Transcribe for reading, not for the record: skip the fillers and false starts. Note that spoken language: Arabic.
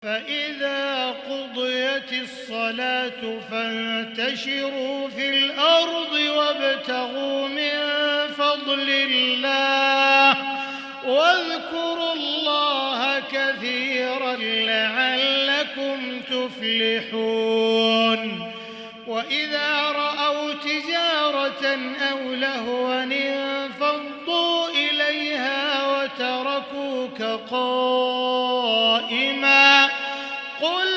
فإذا قضيت الصلاة فانتشروا في الأرض وابتغوا من فضل الله واذكروا الله كثيرا لعلكم تفلحون. وإذا رأوا تجارة أو لهوا انفضوا إليها وتركوك قائما قل